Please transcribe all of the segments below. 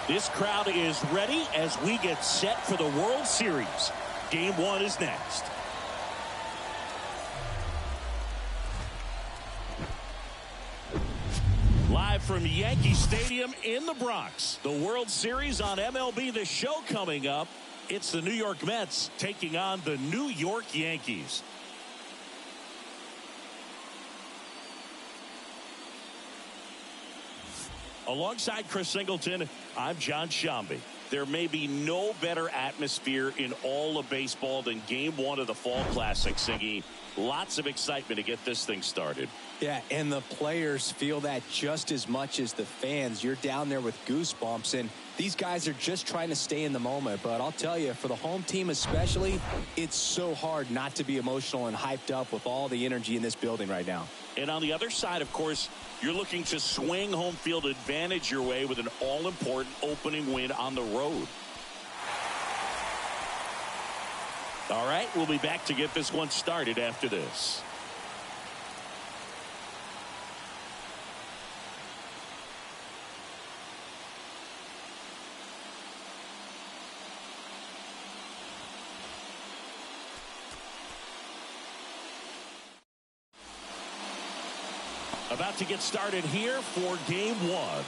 This crowd is ready as we get set for the World Series. Game 1 is next. Live from Yankee Stadium in the Bronx, the World Series on MLB The Show coming up. It's the New York Mets taking on the New York Yankees. Alongside Chris Singleton, I'm John Shambi. There may be no better atmosphere in all of baseball than Game 1 of the Fall Classic, Siggy. Lots of excitement to get this thing started. Yeah, and the players feel that just as much as the fans. You're down there with goosebumps, and these guys are just trying to stay in the moment. But I'll tell you, for the home team especially, it's so hard not to be emotional and hyped up with all the energy in this building right now. And on the other side, of course, you're looking to swing home field advantage your way with an all-important opening win on the road. All right, we'll be back to get this one started after this. About to get started here for Game 1.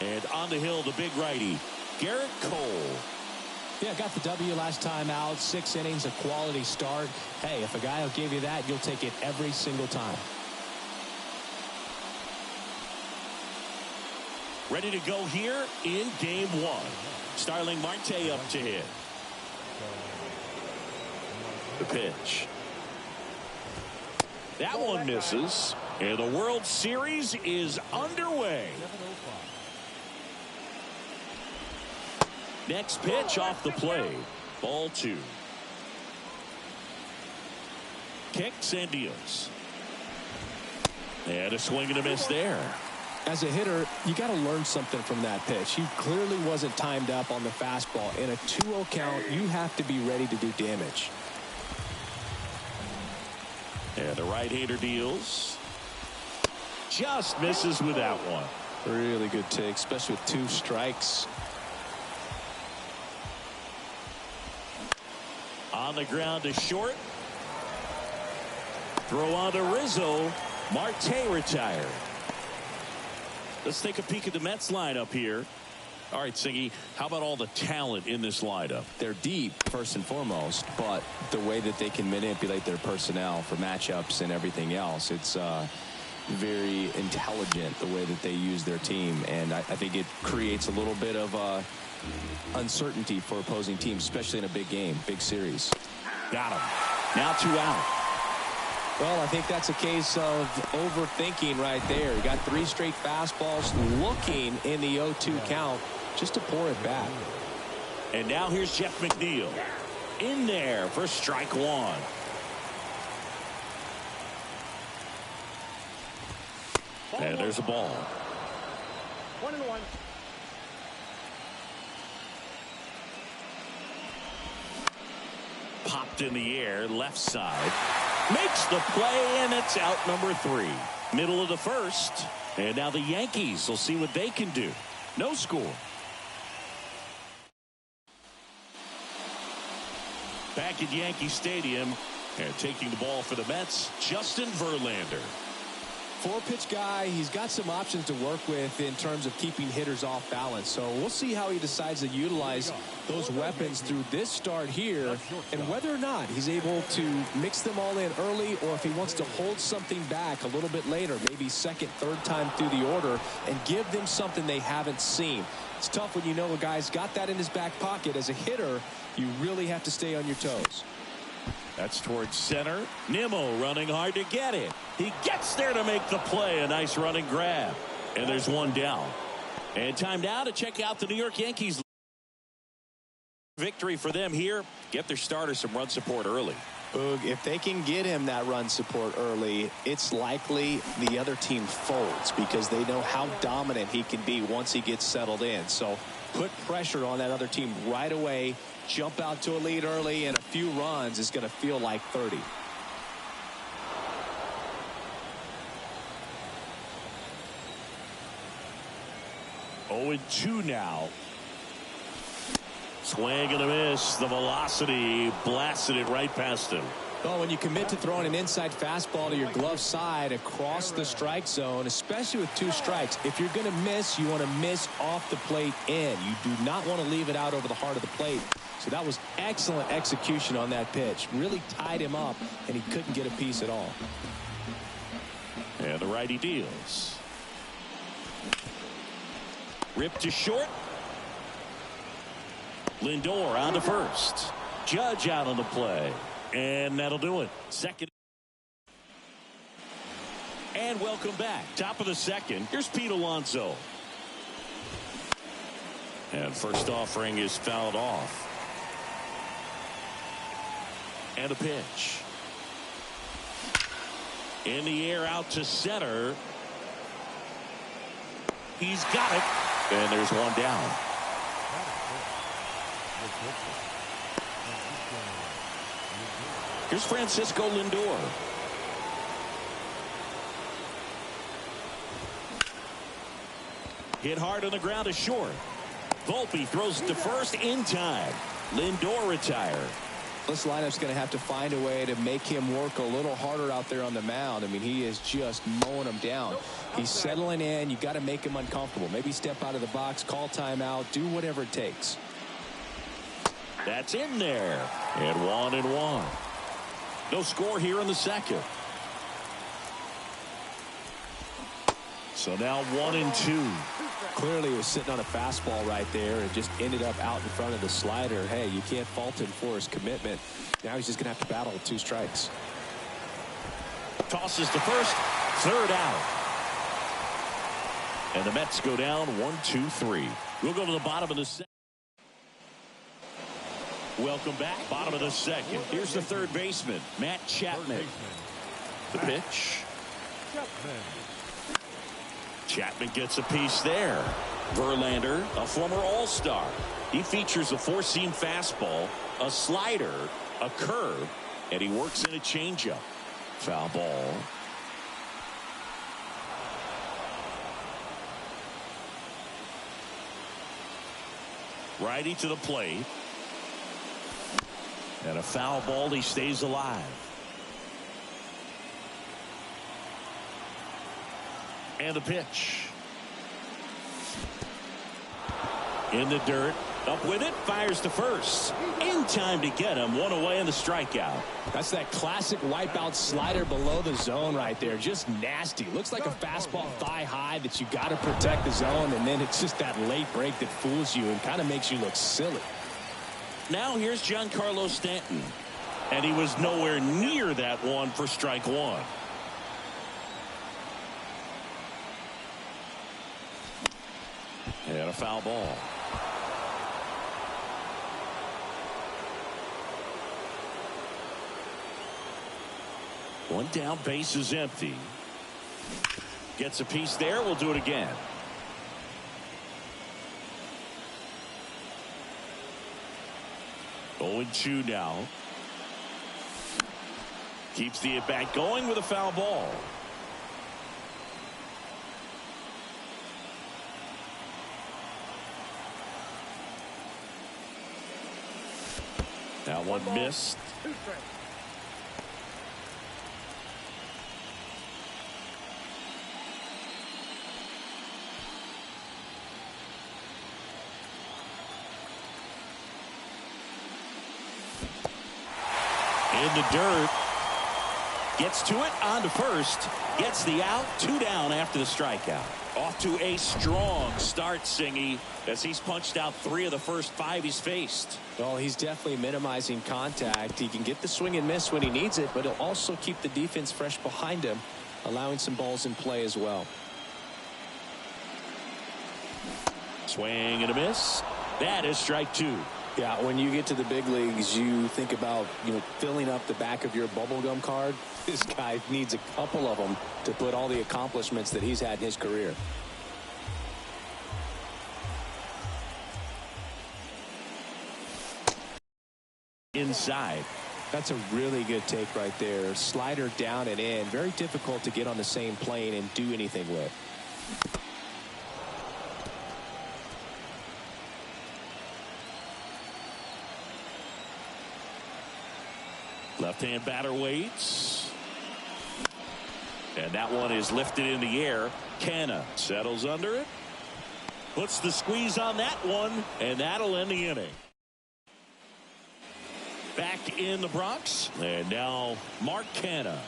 And on the hill, the big righty, Garrett Cole. Yeah, got the W last time out. 6 innings, a quality start. Hey, if a guy will give you that, you'll take it every single time. Ready to go here in Game 1. Starling Marte up to hit. The pitch. That one misses. And the World Series is underway. Next pitch off the plate. Ball 2. Kicks and deals. And a swing and a miss there. As a hitter, you got to learn something from that pitch. He clearly wasn't timed up on the fastball. In a 2-0 count, you have to be ready to do damage. And the right-hander deals. Just misses with that one. Really good take, especially with 2 strikes. On the ground to short. Throw on to Rizzo. Marte retired. Let's take a peek at the Mets lineup here. All right, Siggy, how about all the talent in this lineup? They're deep, first and foremost, but the way that they can manipulate their personnel for matchups and everything else, it's very intelligent the way that they use their team, and I think it creates a little bit of uncertainty for opposing teams, especially in a big game, big series. Got him. Now 2 out. Well, I think that's a case of overthinking right there. You got 3 straight fastballs looking in the 0-2 count just to pour it back. And now here's Jeff McNeil in there for strike 1. And there's a ball. 1-1. Popped in the air, left side. Makes the play, and it's out number 3. Middle of the first. And now the Yankees will see what they can do. No score. Back at Yankee Stadium, and taking the ball for the Mets, Justin Verlander. 4-pitch guy. He's got some options to work with in terms of keeping hitters off balance. So we'll see how he decides to utilize those weapons through this start here, and whether or not he's able to mix them all in early, or if he wants to hold something back a little bit later, maybe second, third time through the order, and give them something they haven't seen. It's tough when you know a guy's got that in his back pocket. As a hitter, you really have to stay on your toes. That's towards center. Nimmo running hard to get it. He gets there to make the play. A nice running grab. And there's 1 down. And time now to check out the New York Yankees. Victory for them here. Get their starter some run support early. Boog, if they can get him that run support early, it's likely the other team folds because they know how dominant he can be once he gets settled in. So put pressure on that other team right away. Jump out to a lead early, and a few runs is going to feel like 30. Oh, 0-2 now. Swing and a miss. The velocity blasted it right past him. Well, when you commit to throwing an inside fastball to your glove side across the strike zone, especially with 2 strikes, if you're going to miss, you want to miss off the plate in. You do not want to leave it out over the heart of the plate. So that was excellent execution on that pitch. Really tied him up, and he couldn't get a piece at all. And the righty deals. Ripped to short. Lindor on to first. Judge out on the play. And that'll do it. Second. And welcome back. Top of the second. Here's Pete Alonso. And first offering is fouled off. And a pitch. In the air out to center. He's got it. And there's one down. Here's Francisco Lindor. Hit hard on the ground to short. Volpe throws to first in time. Lindor retired. This lineup's going to have to find a way to make him work a little harder out there on the mound. I mean, he is just mowing them down. He's settling in. You got to make him uncomfortable. Maybe step out of the box, call timeout, do whatever it takes. That's in there. And 1-1. No score here in the second. So now 1-2. Clearly he was sitting on a fastball right there and just ended up out in front of the slider. Hey, you can't fault him for his commitment. Now he's just going to have to battle with 2 strikes. Tosses to first, third out. And the Mets go down 1-2-3. We'll go to the bottom of the second. Welcome back. Bottom of the second. Here's the third baseman, Matt Chapman. The pitch. Chapman gets a piece there. Verlander, a former All-Star. He features a 4-seam fastball, a slider, a curve, and he works in a changeup. Foul ball. Righty to the plate. And a foul ball. He stays alive. And the pitch. In the dirt. Up with it. Fires to first. In time to get him. One away in the strikeout. That's that classic wipeout slider below the zone right there. Just nasty. Looks like a fastball thigh high that you got to protect the zone. And then it's just that late break that fools you and kind of makes you look silly. Now here's Giancarlo Stanton. And he was nowhere near that one for strike one. And a foul ball. One down, base is empty. Gets a piece there. We'll do it again. Oh, 0-2 now. Keeps the at-bat going with a foul ball. That one missed. In the dirt. Gets to it, on to first. Gets the out, 2 down after the strikeout. Off to a strong start, Singy, as he's punched out 3 of the first 5 he's faced. Well, he's definitely minimizing contact. He can get the swing and miss when he needs it, but he'll also keep the defense fresh behind him, allowing some balls in play as well. Swing and a miss. That is strike 2. Yeah, when you get to the big leagues, you think about, filling up the back of your bubblegum card. This guy needs a couple of them to put all the accomplishments that he's had in his career. Inside. That's a really good take right there. Slider down and in. Very difficult to get on the same plane and do anything with. Left-hand batter waits. And that one is lifted in the air. Canna settles under it. Puts the squeeze on that one, and that'll end the inning. Back in the Bronx, and now Mark Canna.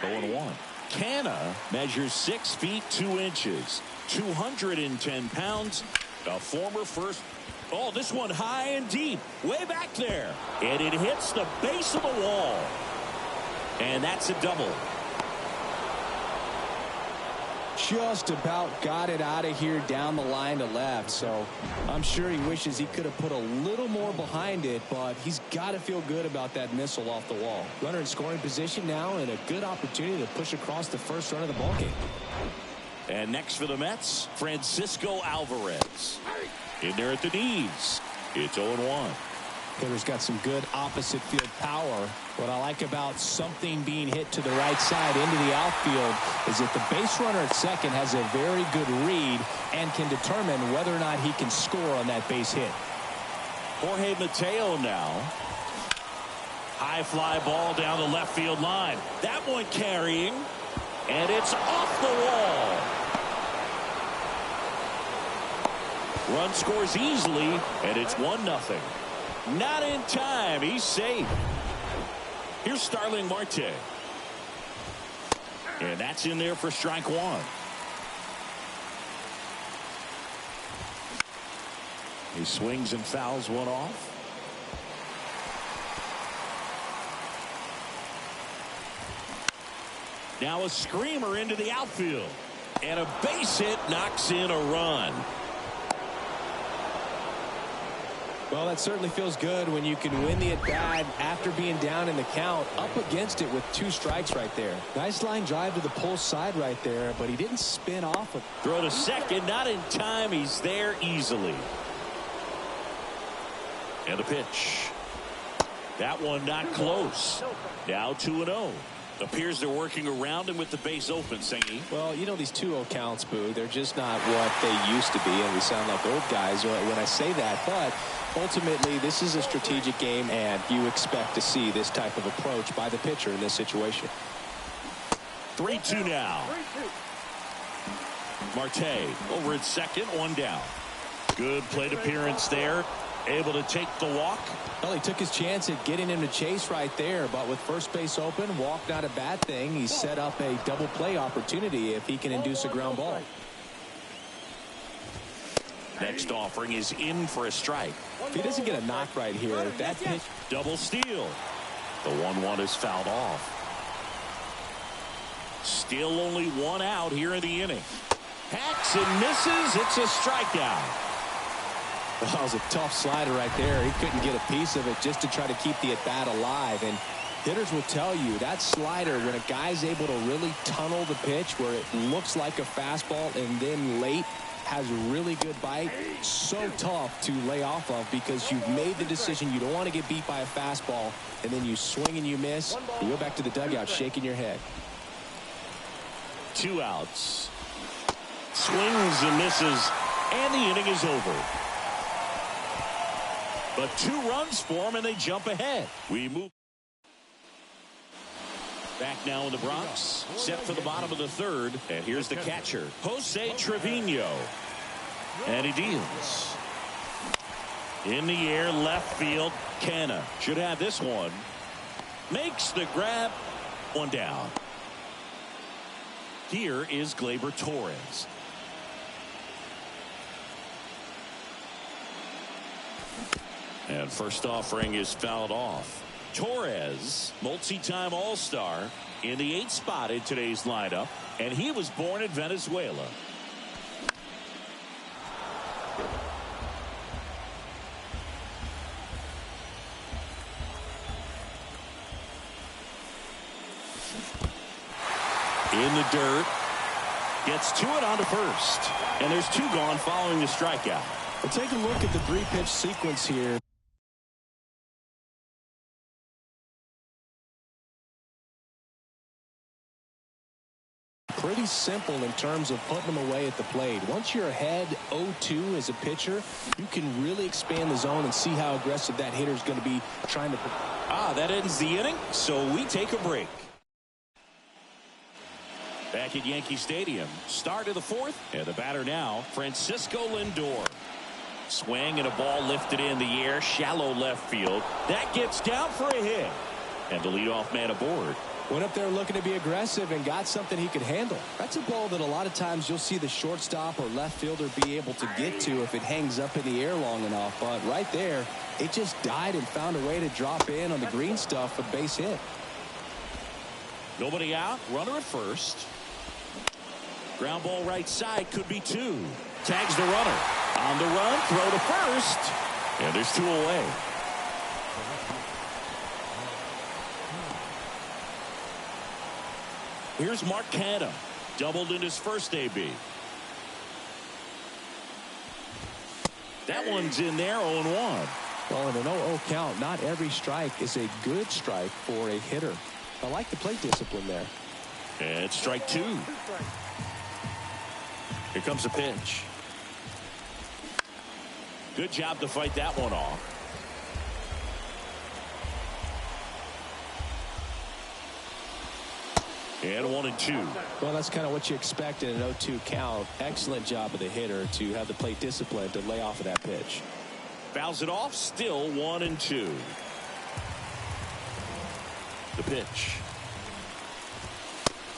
0-1. Canna measures 6 feet 2 inches, 210 pounds. A former first. Oh, this one high and deep, way back there, and it hits the base of the wall, and that's a double. Just about got it out of here down the line to left, so I'm sure he wishes he could have put a little more behind it, but he's got to feel good about that missile off the wall. Runner in scoring position now, and a good opportunity to push across the first run of the ballgame. And next for the Mets, Francisco Alvarez. In there at the knees. It's 0-1. Hitter's got some good opposite field power. What I like about something being hit to the right side into the outfield is that the base runner at second has a very good read and can determine whether or not he can score on that base hit. Jorge Mateo now. High fly ball down the left field line. That one carrying, and it's off the wall. Run scores easily, and it's 1-0. Not in time. He's safe. Here's Starling Marte. And that's in there for strike one. He swings and fouls one off. Now a screamer into the outfield. And a base hit knocks in a run. Well, that certainly feels good when you can win the at-bat after being down in the count, up against it with 2 strikes right there. Nice line drive to the pull side right there, but he didn't spin off of. Throw to second, not in time. He's there easily. And a pitch. That one not close. Now 2-0. Appears they're working around him with the base open, Singy. Well, you know, these 2-0 counts, Boo, they're just not what they used to be, and we sound like old guys when I say that, but ultimately this is a strategic game, and you expect to see this type of approach by the pitcher in this situation. 3-2 now. Marte over at second, 1 down. Good plate appearance there. Able to take the walk. Well, he took his chance at getting him to chase right there, but with first base open, walk not a bad thing. He set up a double play opportunity if he can induce a ground ball. Next offering is in for a strike. If he doesn't get a knock right here, that pitch. Double steal. The 1-1 is fouled off. Still only 1 out here in the inning. Hacks and misses. It's a strikeout. That was a tough slider right there. He couldn't get a piece of it just to try to keep the at-bat alive. And hitters will tell you that slider, when a guy's able to really tunnel the pitch where it looks like a fastball and then late has a really good bite, so tough to lay off of because you've made the decision you don't want to get beat by a fastball, and then you swing and you miss. You go back to the dugout shaking your head. 2 outs. Swings and misses, and the inning is over. But 2 runs for him, and they jump ahead. We move back now in the Bronx. Set for the bottom of the 3rd. And here's the catcher, Jose Trevino. And he deals. In the air, left field. Canna should have this one. Makes the grab. 1 down. Here is Gleyber Torres. And first offering is fouled off. Torres, multi-time All-Star, in the 8th spot in today's lineup, and he was born in Venezuela. In the dirt, gets to it onto first, and there's 2 gone following the strikeout. Well, take a look at the 3-pitch sequence here. pretty simple in terms of putting them away at the plate. Once you're ahead 0-2 as a pitcher, you can really expand the zone and see how aggressive that hitter is going to be trying to. That ends the inning, so we take a break. Back at Yankee Stadium, start of the fourth, and the batter now, Francisco Lindor. Swing and a ball lifted in the air, shallow left field. That gets down for a hit. And the leadoff man aboard. Went up there looking to be aggressive and got something he could handle. That's a ball that a lot of times you'll see the shortstop or left fielder be able to get to if it hangs up in the air long enough. But right there, it just died and found a way to drop in on the green stuff for the base hit. Nobody out, runner at first. Ground ball right side, could be two. Tags the runner. On the run, throw to first. And there's two away. Here's Mark Canha. Doubled in his first AB. That one's in there, 0-1. Well, in an 0-0 count, not every strike is a good strike for a hitter. I like the plate discipline there. And it's strike two. Here comes a pitch. Good job to fight that one off. And 1-2. Well, that's kind of what you expect in an 0-2 count. Excellent job of the hitter to have the plate discipline to lay off of that pitch. Fouls it off, still 1-2. The pitch.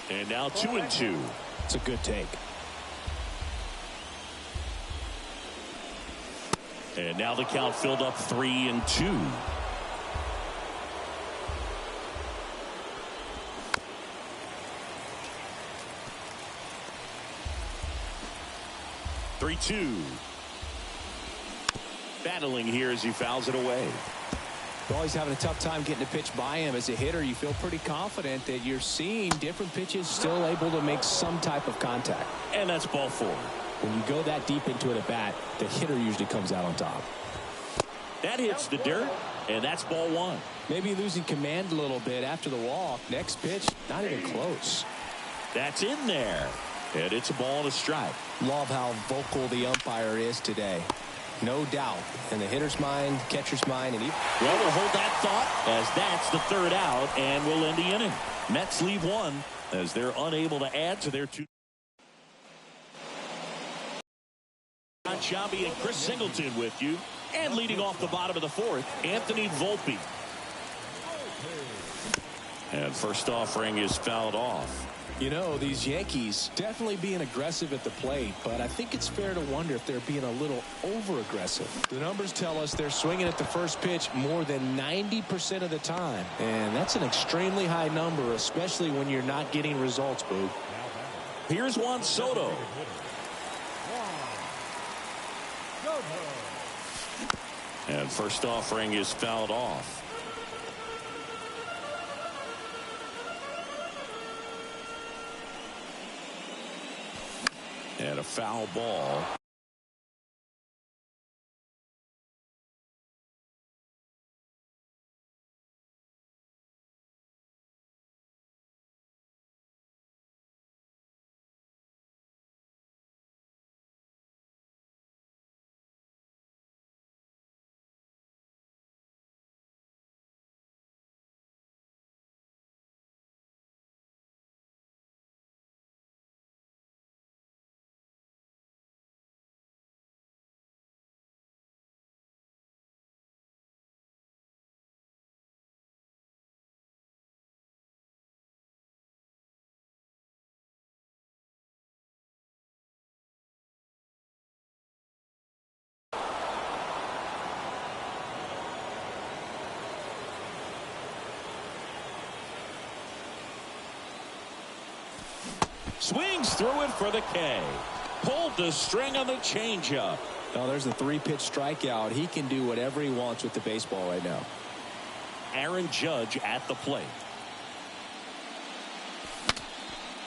And now 2-2. It's a good take. And now the count filled up 3-2. Battling here as he fouls it away. You're always having a tough time getting a pitch by him. As a hitter, you feel pretty confident that you're seeing different pitches still able to make some type of contact. And that's ball four. When you go that deep into it at bat, the hitter usually comes out on top. That hits the dirt, and that's ball one. Maybe losing command a little bit after the walk. Next pitch, not even close. That's in there. And it's a ball and a strike. Love how vocal the umpire is today. No doubt. In the hitter's mind, catcher's mind, and well, we'll hold that thought as that's the third out, and we'll end the inning. Mets leave one as they're unable to add to their two. John Sciambi and Chris Singleton with you. And leading off the bottom of the fourth, Anthony Volpe. And first offering is fouled off. You know, these Yankees definitely being aggressive at the plate, but I think it's fair to wonder if they're being a little over-aggressive. The numbers tell us they're swinging at the first pitch more than 90% of the time, and that's an extremely high number, especially when you're not getting results, Boog. Here's Juan Soto. And first offering is fouled off. And a foul ball. Swings through it for the K. Pulled the string on the changeup. Oh, there's a three-pitch strikeout. He can do whatever he wants with the baseball right now. Aaron Judge at the plate.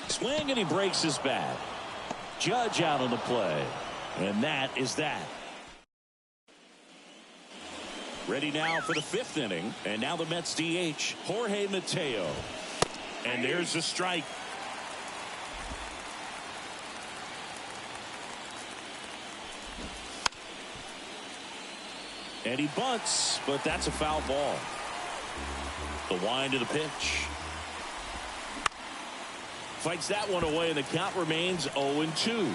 Swing and he breaks his bat. Judge out on the play. And that is that. Ready now for the fifth inning. And now the Mets DH, Jorge Mateo. And there's a strike. And he bunts, but that's a foul ball. The wind of the pitch. Fights that one away, and the count remains 0-2.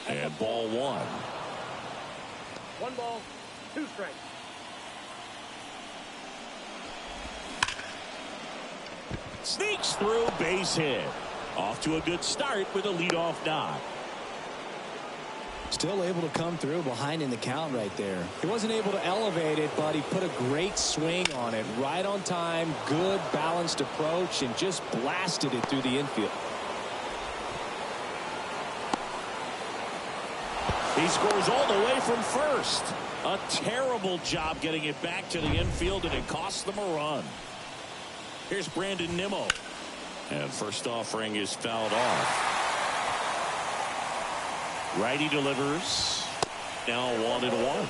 And ball one. 1 ball, 2 strikes. Sneaks through, base hit. Off to a good start with a leadoff knock. Still able to come through behind in the count right there. He wasn't able to elevate it, but he put a great swing on it. Right on time, good balanced approach, and just blasted it through the infield. He scores all the way from first. A terrible job getting it back to the infield, and it costs them a run. Here's Brandon Nimmo. And first offering is fouled off. Righty delivers. Now 1-1.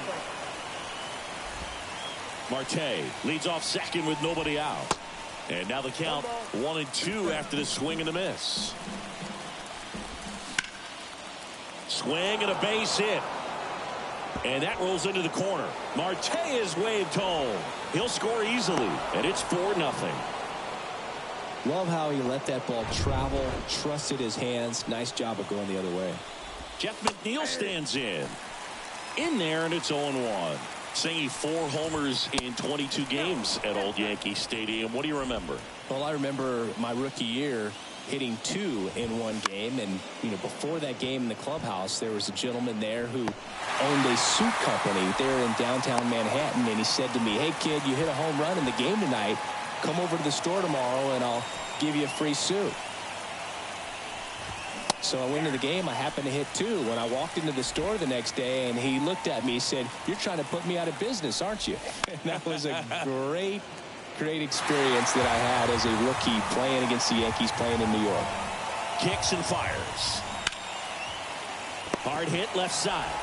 Marte leads off second with nobody out. And now the count 1-2 after the swing and a miss. Swing and a base hit. And that rolls into the corner. Marte is waved home. He'll score easily. And it's 4-0. Love how he let that ball travel, trusted his hands. Nice job of going the other way. Jeff McNeil stands in there, and it's 0-1. Singing 4 homers in 22 games at Old Yankee Stadium. What do you remember? Well, I remember my rookie year hitting 2 in one game, and before that game in the clubhouse, there was a gentleman there who owned a suit company there in downtown Manhattan, and he said to me, "Hey kid, you hit a home run in the game tonight. Come over to the store tomorrow and I'll give you a free suit." So I went to the game. I happened to hit 2. When I walked into the store the next day, and he looked at me, he said, "You're trying to put me out of business, aren't you?" And that was a great experience that I had as a rookie playing against the Yankees, playing in New York. Kicks and fires. Hard hit left side.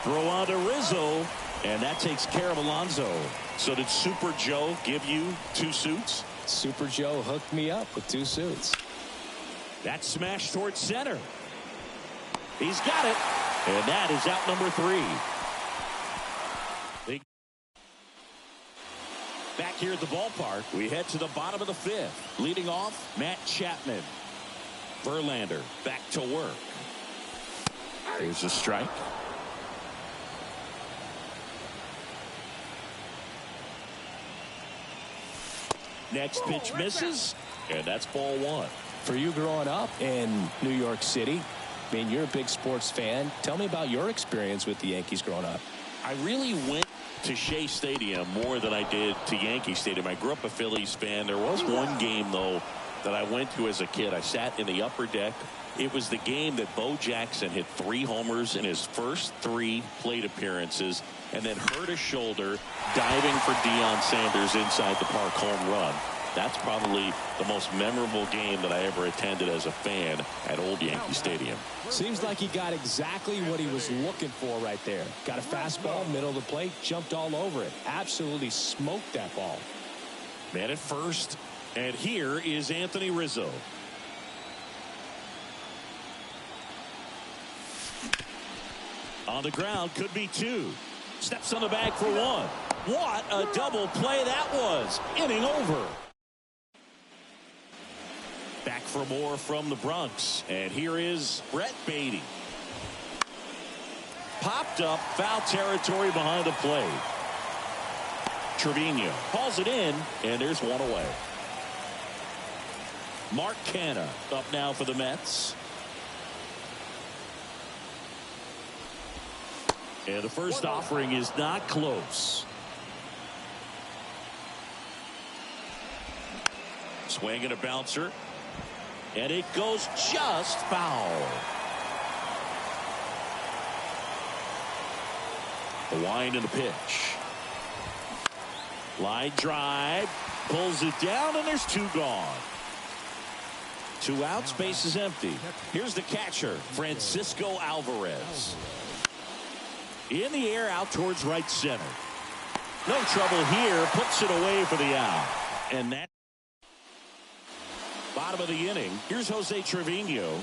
Throw on to Rizzo, and that takes care of Alonso. So did Super Joe give you 2 suits? Super Joe hooked me up with 2 suits. That smash towards center. He's got it. And that is out number 3. Back here at the ballpark, we head to the bottom of the 5th. Leading off, Matt Chapman. Verlander back to work. There's a strike. Next pitch misses, and that's ball 1. For you growing up in New York City, I mean, you're a big sports fan. Tell me about your experience with the Yankees growing up. I really went to Shea Stadium more than I did to Yankee Stadium. I grew up a Phillies fan. There was one game, though, that I went to as a kid. I sat in the upper deck. It was the game that Bo Jackson hit 3 homers in his first 3 plate appearances and then hurt his shoulder diving for Deion Sanders inside the park home run. That's probably the most memorable game that I ever attended as a fan at Old Yankee Stadium. Seems like he got exactly what he was looking for right there. Got a fastball, middle of the plate, jumped all over it. Absolutely smoked that ball. Man at first, and here is Anthony Rizzo. On the ground, could be 2. Steps on the bag for 1. What a double play that was. Inning over. Back for more from the Bronx. And here is Brett Beatty. Popped up, foul territory behind the plate. Trevino calls it in, and there's 1 away. Mark Canha up now for the Mets. And the first offering is not close. Swing and a bouncer. And it goes just foul. The wind and the pitch. Line drive. Pulls it down, and there's 2 gone. 2 outs, base is empty. Here's the catcher, Francisco Alvarez. In the air, out towards right center. No trouble here. Puts it away for the out. And that bottom of the inning. Here's Jose Trevino.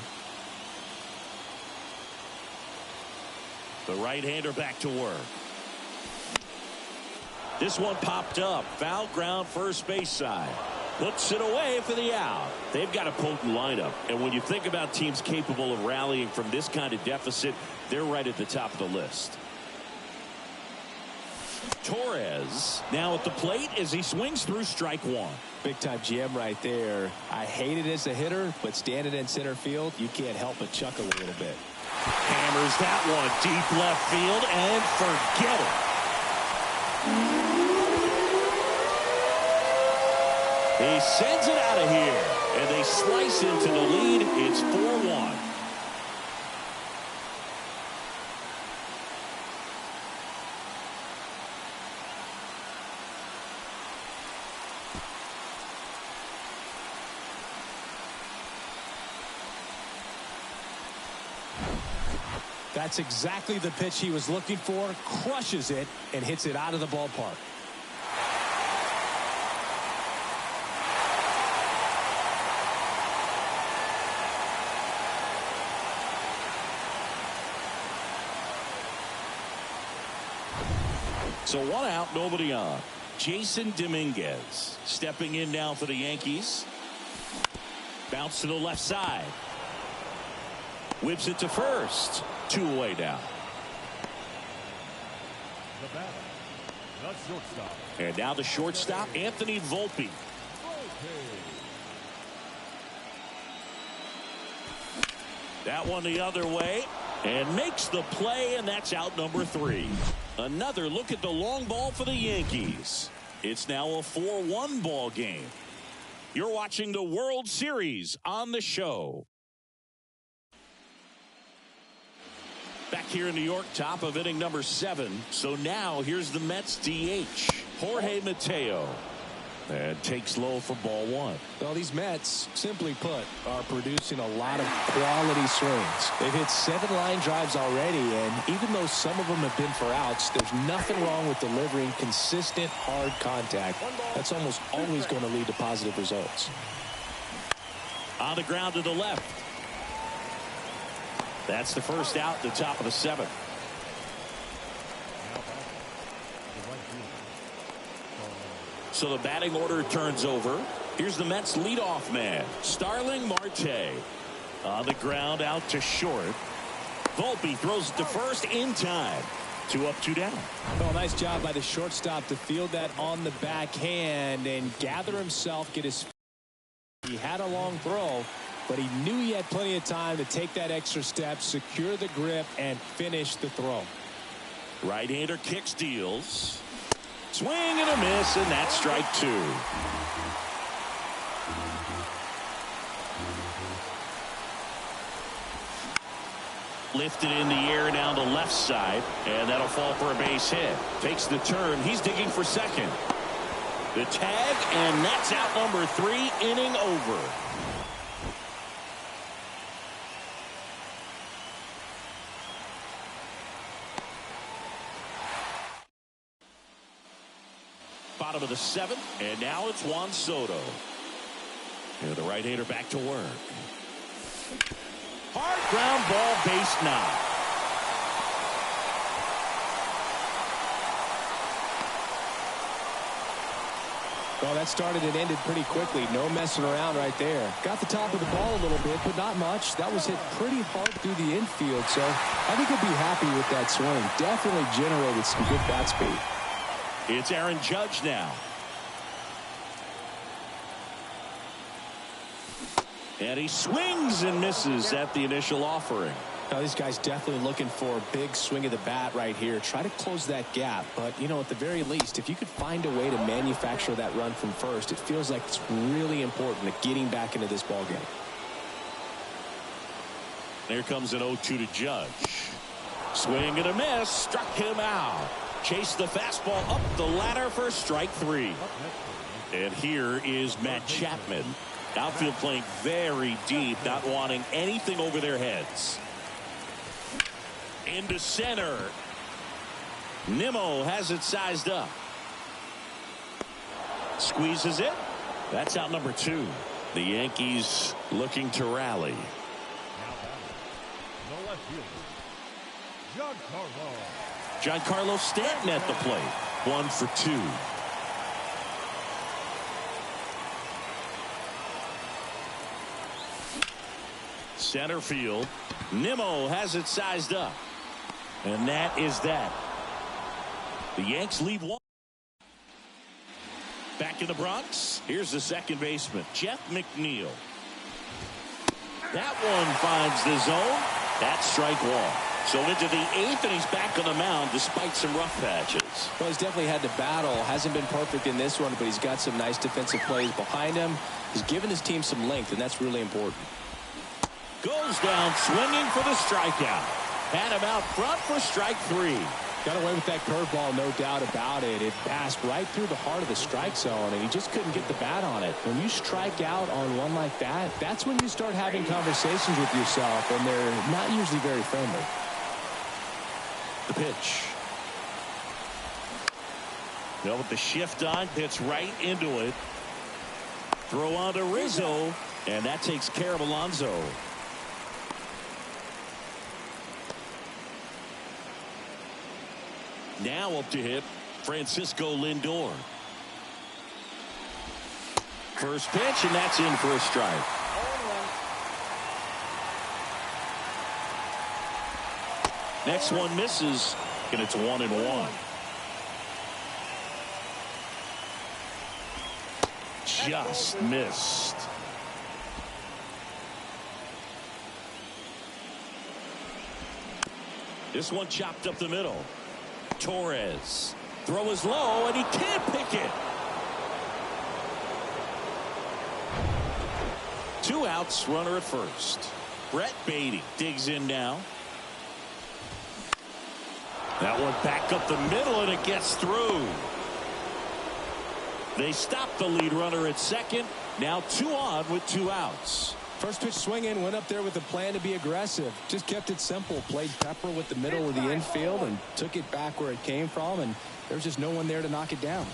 The right-hander back to work. This one popped up. Foul ground, first base side. Puts it away for the out. They've got a potent lineup. And when you think about teams capable of rallying from this kind of deficit, they're right at the top of the list. Torres now at the plate as he swings through strike one. Big time GM right there. I hate it as a hitter, but standing in center field, you can't help but chuckle a little bit. Hammers that one deep left field and forget it. He sends it out of here, and they slice into the lead. It's 4-1. That's exactly the pitch he was looking for. Crushes it and hits it out of the ballpark. So one out, nobody on. Jason Dominguez stepping in now for the Yankees. Bounce to the left side. Whips it to first. 2 away now. And now the shortstop, Anthony Volpe. That one the other way. And makes the play, and that's out number 3. Another look at the long ball for the Yankees. It's now a 4-1 ball game. You're watching the World Series on the show. Back here in New York, top of inning number 7. So now here's the Mets DH, Jorge Mateo. And takes low for ball 1. Well, these Mets, simply put, are producing a lot of quality swings. They've hit 7 line drives already, and even though some of them have been for outs, there's nothing wrong with delivering consistent, hard contact. That's almost always going to lead to positive results. On the ground to the left. That's the first out, the top of the 7th. So the batting order turns over. Here's the Mets leadoff man, Starling Marte. On the ground out to short. Volpe throws it to first in time. 2 up, 2 down. Well, nice job by the shortstop to field that on the backhand and gather himself, get his. He had a long throw, but he knew he had plenty of time to take that extra step, secure the grip, and finish the throw. Right-hander kicks, deals. Swing and a miss, and that's strike 2. Lifted in the air down the left side, and that'll fall for a base hit. Takes the turn. He's digging for second. The tag, and that's out number 3, inning over. Bottom of the 7th, and now it's Juan Soto. And the right-hander back to work. Hard ground ball, base knock. Well, that started and ended pretty quickly. No messing around right there. Got the top of the ball a little bit, but not much. That was hit pretty hard through the infield, so I think he'll be happy with that swing. Definitely generated some good bat speed. It's Aaron Judge now. And he swings and misses at the initial offering. Now, this guy's definitely looking for a big swing of the bat right here. Try to close that gap. But, you know, at the very least, if you could find a way to manufacture that run from first, it feels like it's really important to getting back into this ball game. Here comes an 0-2 to Judge. Swing and a miss. Struck him out. Chase the fastball up the ladder for strike 3. And here is Matt Chapman. Outfield playing very deep, not wanting anything over their heads. Into center. Nimmo has it sized up. Squeezes it. That's out number 2. The Yankees looking to rally. Giancarlo Stanton at the plate. 1 for 2. Center field. Nimmo has it sized up. And that is that. The Yanks lead 1. Back in the Bronx, here's the second baseman, Jeff McNeil. That one finds the zone. That's strike 1. So into the 8th, and he's back on the mound despite some rough patches. Well, he's definitely had to battle. Hasn't been perfect in this one, but he's got some nice defensive plays behind him. He's given his team some length, and that's really important. Goes down swinging for the strikeout. Had him out front for strike 3. Got away with that curveball, no doubt about it. It passed right through the heart of the strike zone, and he just couldn't get the bat on it. When you strike out on one like that, that's when you start having conversations with yourself, and they're not usually very friendly. The pitch. Well, with the shift on, hits right into it. Throw on to Rizzo, and that takes care of Alonso. Now up to hit, Francisco Lindor. First pitch, and that's in for a strike. Next one misses, and it's 1-1. Just missed. This one chopped up the middle. Torres. Throw is low, and he can't pick it. 2 outs, runner at first. Brett Beatty digs in now. That one back up the middle, and it gets through. They stop the lead runner at second. Now 2 on with 2 outs. First pitch swinging, went up there with a plan to be aggressive. Just kept it simple. Played pepper with the middle of the infield and took it back where it came from, and there's just no one there to knock it down.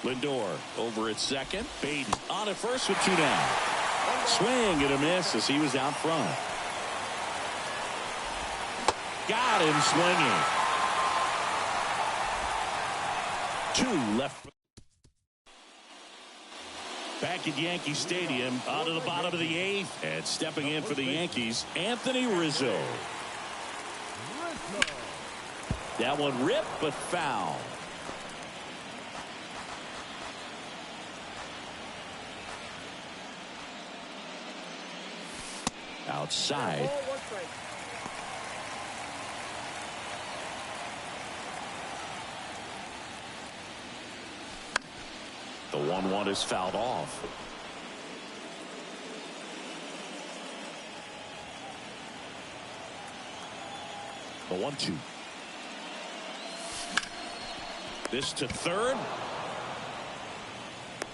Lindor over at second. Beatty on at first with 2 down. Swing and a miss as he was out front. Got him swinging. 2 left. Back at Yankee Stadium, out of the bottom of the 8th, and stepping in for the Yankees, Anthony Rizzo. That one ripped, but foul. Outside. The 1-1 is fouled off. The 1-2. This to third.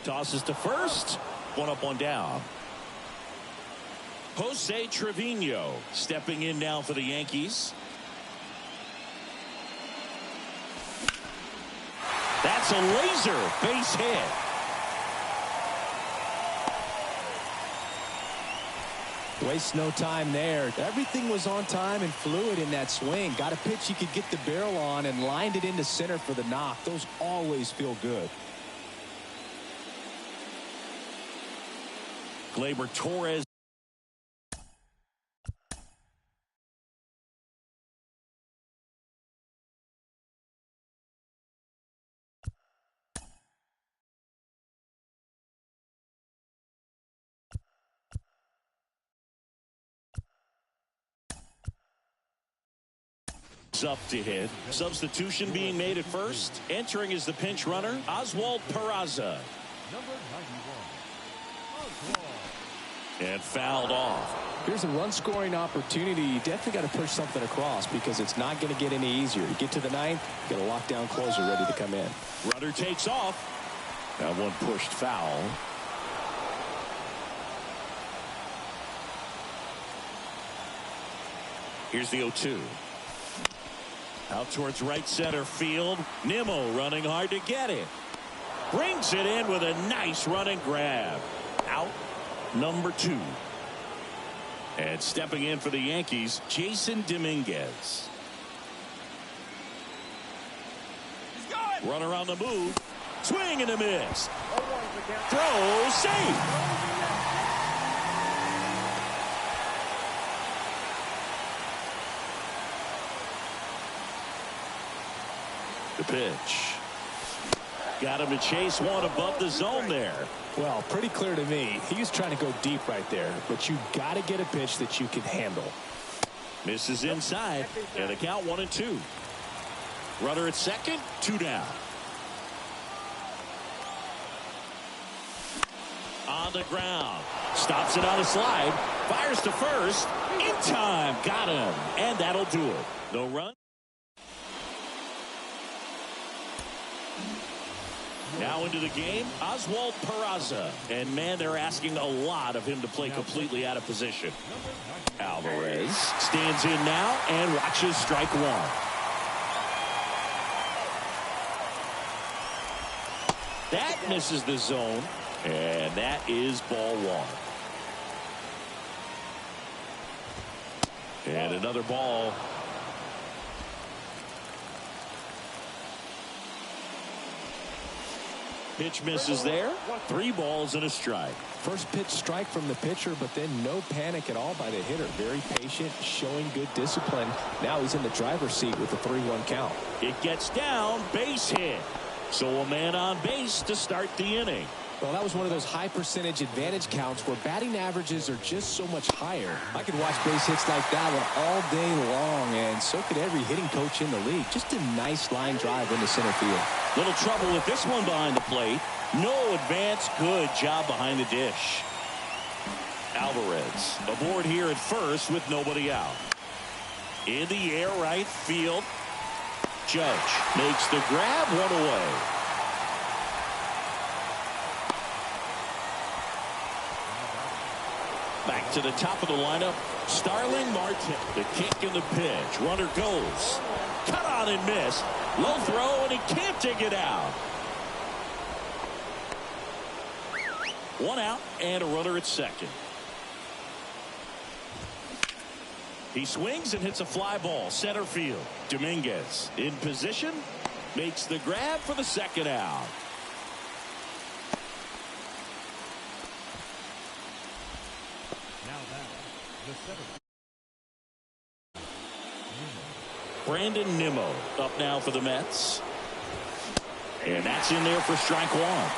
Tosses to first. 1 up, 1 down. Jose Trevino stepping in now for the Yankees. That's a laser base hit. Waste no time there. Everything was on time and fluid in that swing. Got a pitch he could get the barrel on and lined it into center for the knock. Those always feel good. Gleyber Torres. Up to hit. Substitution being made at first. Entering is the pinch runner, Oswald Peraza. And fouled off. Here's a run scoring opportunity. You definitely got to push something across because it's not going to get any easier. You get to the 9th, get a lockdown closer ready to come in. Runner takes off. That one pushed foul. Here's the 0-2. Out towards right center field. Nimmo running hard to get it. Brings it in with a nice running grab. Out number 2. And stepping in for the Yankees, Jason Dominguez. Runner on the move. Swing and a miss. Throw, safe. The pitch. Got him to chase one above the zone there. Well, pretty clear to me. He was trying to go deep right there, but you got to get a pitch that you can handle. Misses inside, and the count 1-2. Runner at second, 2 down. On the ground. Stops it on a slide. Fires to first. In time. Got him. And that'll do it. No run. Now into the game, Oswald Peraza. And, man, they're asking a lot of him to play completely out of position. Alvarez stands in now and watches strike one. That misses the zone, and that is ball one. And another ball. Pitch misses there. 3 balls and a strike. First pitch strike from the pitcher, but then no panic at all by the hitter. Very patient, showing good discipline. Now he's in the driver's seat with a 3-1 count. It gets down, base hit. So a man on base to start the inning. Well, that was one of those high percentage advantage counts where batting averages are just so much higher. I could watch base hits like that one all day long, and so could every hitting coach in the league. Just a nice line drive into center field. Little trouble with this one behind the plate. No advance. Good job behind the dish. Alvarez aboard here at first with nobody out. In the air, right field. Judge makes the grab, 1 away. Back to the top of the lineup, Starling Marte. The kick and the pitch. Runner goes. Cut on and miss. Low throw, and he can't dig it out. 1 out and a runner at second. He swings and hits a fly ball center field. Dominguez in position, makes the grab for the second out. Brandon Nimmo up now for the Mets. And that's in there for strike one.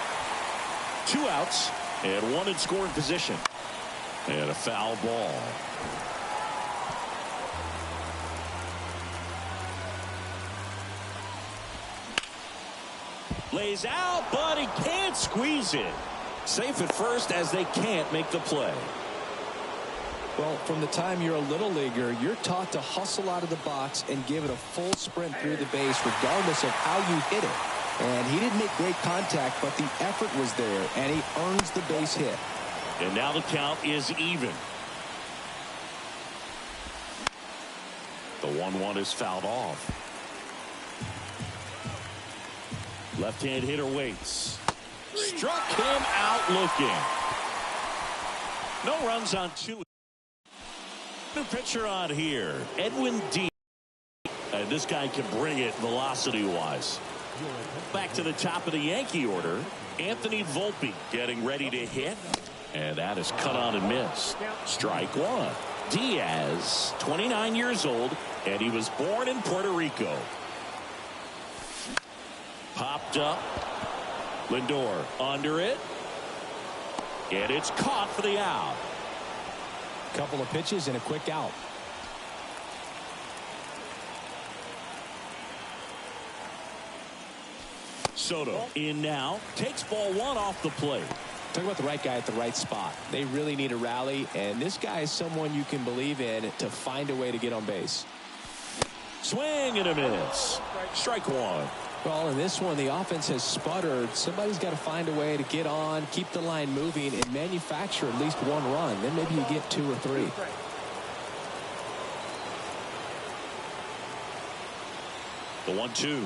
2 outs and 1 in scoring position. And a foul ball. Lays out, but he can't squeeze it. Safe at first as they can't make the play. Well, from the time you're a little leaguer, you're taught to hustle out of the box and give it a full sprint through the base regardless of how you hit it. And he didn't make great contact, but the effort was there, and he earns the base hit. And now the count is even. The 1-1 is fouled off. Left-hand hitter waits. Struck him out looking. No runs on 2. New pitcher on here, Edwin D. And this guy can bring it velocity-wise. Back to the top of the Yankee order, Anthony Volpe getting ready to hit. And that is cut on and missed. Strike one. Diaz, 29 years old, and he was born in Puerto Rico. Popped up. Lindor under it. And it's caught for the out. Couple of pitches and a quick out. Soto in now. Takes ball 1 off the plate. Talk about the right guy at the right spot. They really need a rally, and this guy is someone you can believe in to find a way to get on base. Swing and a miss. Strike one. Well, in this one, the offense has sputtered. Somebody's got to find a way to get on, keep the line moving, and manufacture at least 1 run. Then maybe you get 2 or 3. The 1-2.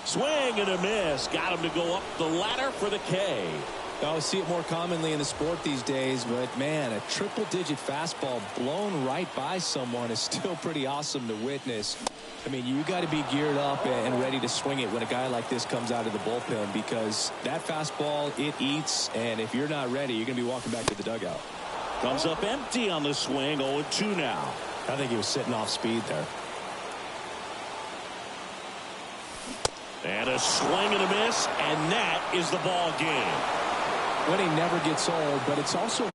Swing and a miss. Got him to go up the ladder for the K. I see it more commonly in the sport these days, but man, a triple-digit fastball blown right by someone is still pretty awesome to witness. I mean, you got to be geared up and ready to swing it when a guy like this comes out of the bullpen, because that fastball, it eats, and if you're not ready, you're going to be walking back to the dugout. Comes up empty on the swing. 0-2 now. I think he was sitting off speed there. And a swing and a miss, and that is the ball game. Winning never gets old, but it's also